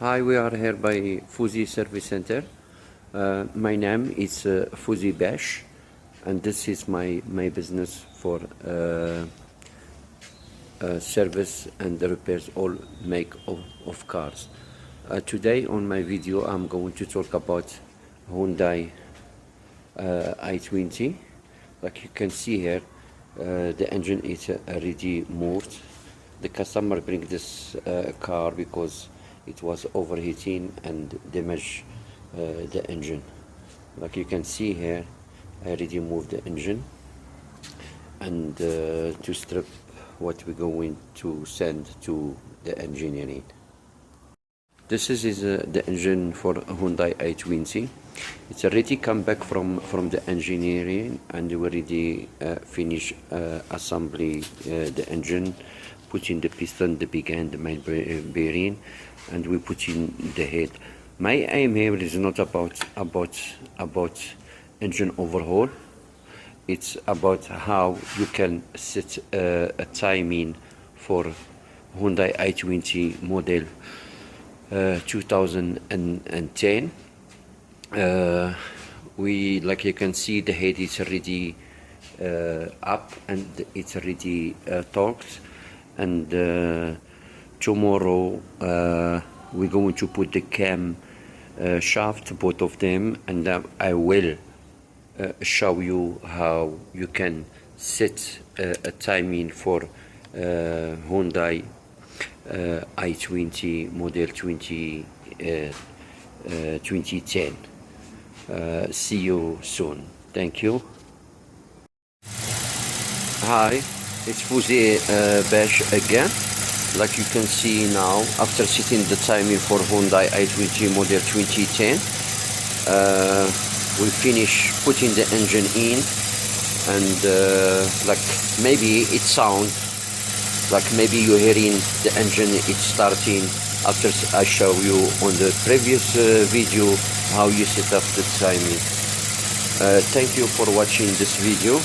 Hi, we are here by Fuzi Service Center. My name is Fuzi Bash, and this is my business for service and repairs all make of cars. Today on my video I'm going to talk about Hyundai i20. Like you can see here, the engine is already moved. The customer bring this car because it was overheating and damaged the engine. Like you can see here, I already moved the engine, and to strip what we're going to send to the engineering. This is the engine for Hyundai i20. It's already come back from the engineering, and we already finished assembly the engine, putting the piston, the big end, the main bearing, and we put in the head. My aim here is not about engine overhaul. It's about how you can set a timing for Hyundai i20 model 2010. We, like you can see, the head is already up and it's already torqued, and tomorrow we're going to put the cam shaft, both of them, and I will show you how you can set a timing for Hyundai i20 model 2010. See you soon. Thank you. Hi, it's Fuzi Bash again. Like you can see now, after setting the timing for Hyundai i20 model 2010, we finish putting the engine in, and like maybe it sounds like maybe you're hearing the engine it's starting after I show you on the previous video how you set up the timing. Thank you for watching this video.